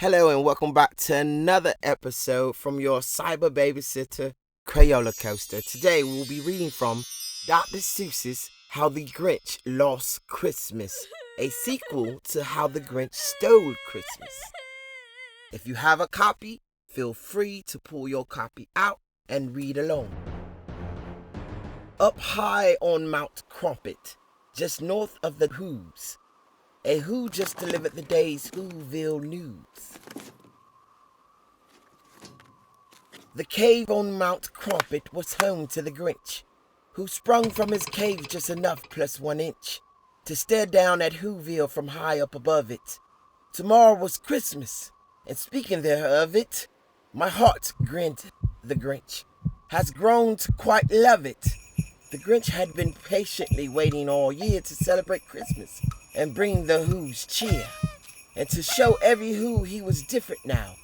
Hello and welcome back to another episode from your cyber babysitter, Crayola Coaster. Today we'll be reading from Dr. Seuss's How the Grinch Lost Christmas, a sequel to How the Grinch Stole Christmas. If you have a copy, feel free to pull your copy out and read along. Up high on Mount Crumpet, just north of the Who's, a Who just delivered the day's Whoville news. The cave on Mount Crumpet was home to the Grinch, who sprung from his cave just enough plus 1 inch to stare down at Whoville from high up above it. Tomorrow was Christmas, and speaking there of it, my heart, grinned the Grinch, has grown to quite love it. The Grinch had been patiently waiting all year to celebrate Christmas and bring the Who's cheer, and to show every Who he was different now.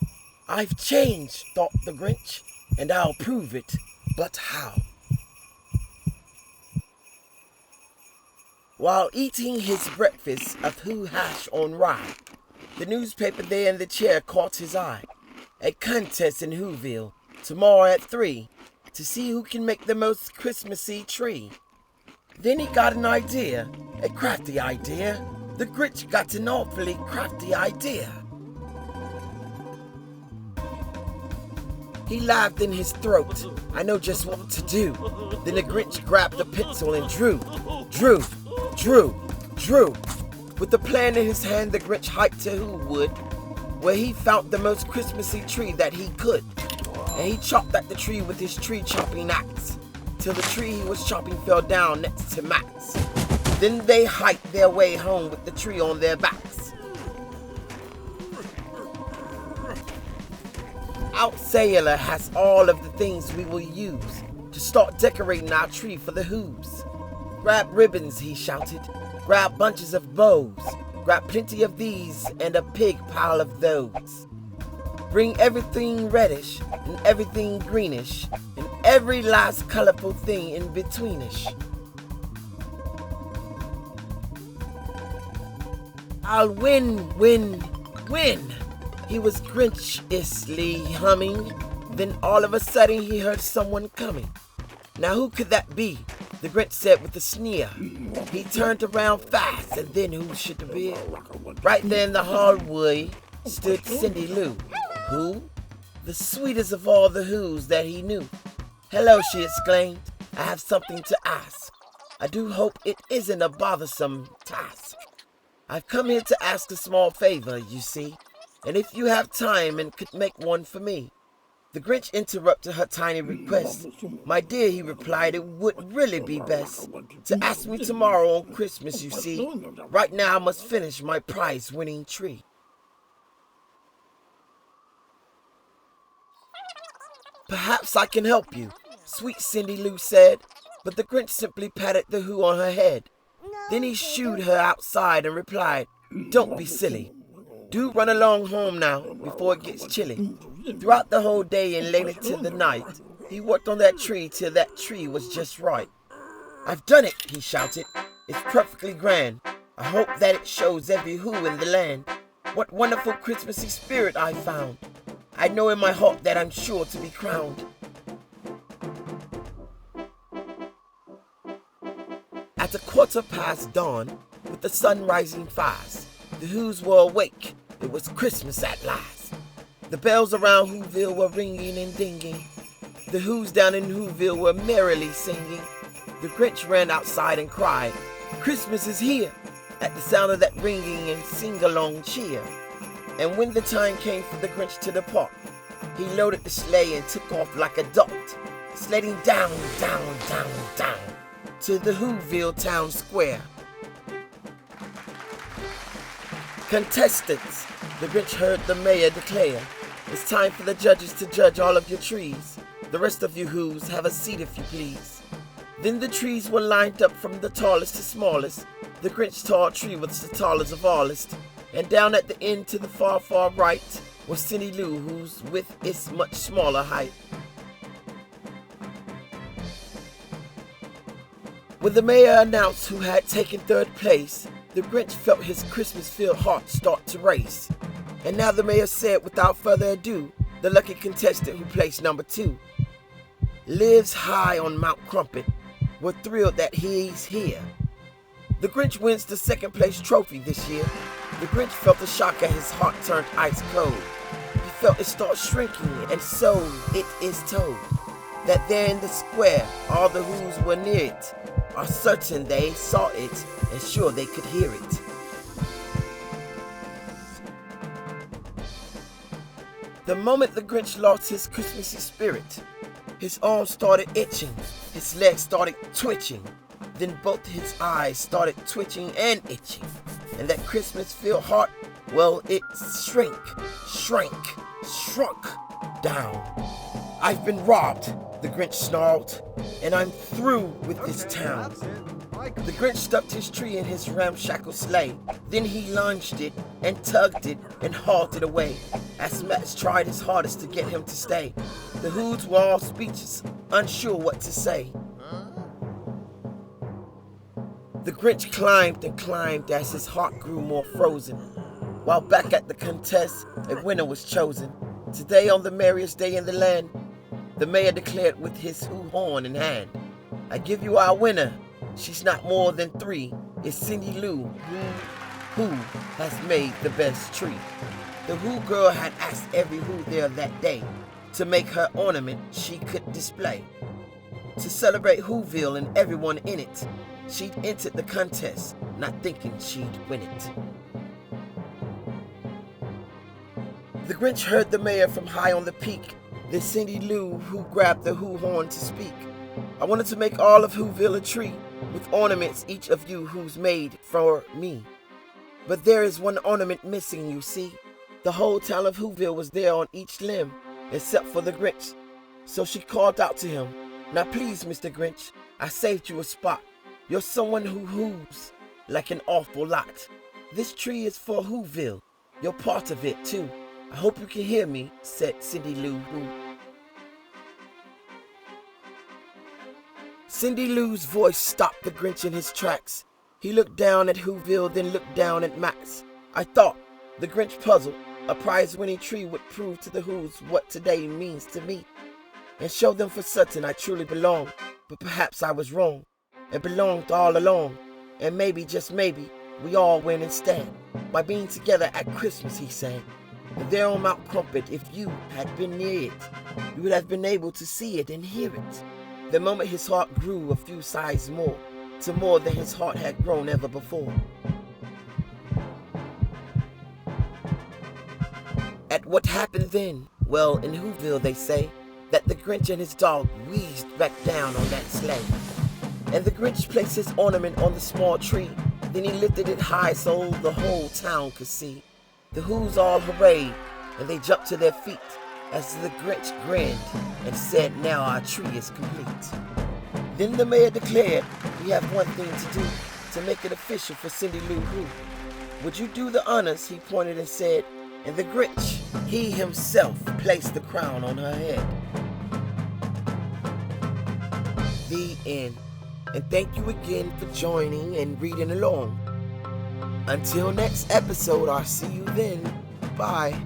I've changed, thought the Grinch, and I'll prove it, but how? While eating his breakfast of Who hash on rye, the newspaper there in the chair caught his eye. A contest in Whoville, tomorrow at 3, to see who can make the most Christmassy tree. Then he got an idea, a crafty idea. The Grinch got an awfully crafty idea. He laughed in his throat. I know just what to do. Then the Grinch grabbed a pencil and drew. With the plan in his hand, the Grinch hiked to Whowood, where he found the most Christmassy tree that he could. And he chopped at the tree with his tree-chopping axe, till the tree he was chopping fell down next to Max. Then they hiked their way home with the tree on their backs. Our sailor has all of the things we will use to start decorating our tree for the Who's. Grab ribbons, he shouted. Grab bunches of bows. Grab plenty of these and a big pile of those. Bring everything reddish and everything greenish and every last colorful thing in betweenish. I'll win. He was Grinchishly humming. Then all of a sudden he heard someone coming. Now who could that be? The Grinch said with a sneer. He turned around fast, and then who should it be? Right there in the hallway stood Cindy Lou. Who? The sweetest of all the Who's that he knew. Hello, she exclaimed. I have something to ask. I do hope it isn't a bothersome task. I've come here to ask a small favor, you see, and if you have time and could make one for me. The Grinch interrupted her tiny request. My dear, he replied, it would really be best to ask me tomorrow on Christmas, you see. Right now I must finish my prize-winning tree. Perhaps I can help you, sweet Cindy Lou said, but the Grinch simply patted the Who on her head. Then he shooed her outside and replied, don't be silly. Do run along home now before it gets chilly. Throughout the whole day and late into the night, he worked on that tree till that tree was just right. I've done it, he shouted. It's perfectly grand. I hope that it shows every Who in the land what wonderful Christmassy spirit I found. I know in my heart that I'm sure to be crowned. At 1:15 dawn, with the sun rising fast, the Who's were awake. It was Christmas at last. The bells around Whoville were ringing and dinging. The Who's down in Whoville were merrily singing. The Grinch ran outside and cried, Christmas is here, at the sound of that ringing and sing-along cheer. And when the time came for the Grinch to depart, he loaded the sleigh and took off like a dart, sledding down to the Whoville town square. Contestants, the Grinch heard the mayor declare, it's time for the judges to judge all of your trees. The rest of you Who's have a seat if you please. Then the trees were lined up from the tallest to smallest. The Grinch's tall tree was the tallest of allest. And down at the end to the far, far right was Cindy Lou, whose with its much smaller height. When the mayor announced who had taken third place, the Grinch felt his Christmas-filled heart start to race. And now the mayor said, without further ado, the lucky contestant who placed number 2 lives high on Mount Crumpet. We're thrilled that he's here. The Grinch wins the second place trophy this year. The Grinch felt a shock as his heart turned ice cold. He felt it start shrinking, and so it is told that there in the square all the Who's were near it, are certain they saw it, and sure they could hear it. The moment the Grinch lost his Christmassy spirit, his arms started itching, his legs started twitching, then both his eyes started twitching and itching, and that Christmas-filled heart, well, it shrank down. I've been robbed, the Grinch snarled, and I'm through with this town. The Grinch stuffed his tree in his ramshackle sleigh. Then he lunged it and tugged it and hauled it away as Max tried his hardest to get him to stay. The Who's were all speechless, unsure what to say. The Grinch climbed and climbed as his heart grew more frozen. While back at the contest, a winner was chosen. Today, on the merriest day in the land, the mayor declared with his Who horn in hand, I give you our winner. She's not more than 3. It's Cindy Lou, who has made the best tree. The Who girl had asked every Who there that day to make her ornament she could display. To celebrate Whoville and everyone in it, she'd entered the contest, not thinking she'd win it. The Grinch heard the mayor from high on the peak. Then Cindy Lou, who grabbed the Who horn to speak. I wanted to make all of Whoville a tree, with ornaments each of you Who's made for me. But there is one ornament missing, you see. The whole town of Whoville was there on each limb, except for the Grinch. So she called out to him, now please, Mr. Grinch, I saved you a spot. You're someone who whoos like an awful lot. This tree is for Whoville. You're part of it too. I hope you can hear me, said Cindy Lou Who. Cindy Lou's voice stopped the Grinch in his tracks. He looked down at Whoville, then looked down at Max. I thought, the Grinch puzzled, a prize-winning tree would prove to the Who's what today means to me, and show them for certain I truly belong. But perhaps I was wrong, and belonged all along, and maybe, just maybe, we all win instead, by being together at Christmas, he said. And there on Mount Crumpet, if you had been near it, you would have been able to see it and hear it. The moment his heart grew a few sizes more, to more than his heart had grown ever before. At what happened then? Well, in Whoville they say that the Grinch and his dog wheezed back down on that sleigh. And the Grinch placed his ornament on the small tree. Then he lifted it high so the whole town could see. The Who's all hooray, and they jumped to their feet as the Grinch grinned and said, now our tree is complete. Then the mayor declared, we have one thing to do to make it official for Cindy Lou Who. Would you do the honors, he pointed and said, and the Grinch, he himself placed the crown on her head. The end. And thank you again for joining and reading along. Until next episode, I'll see you then. Bye.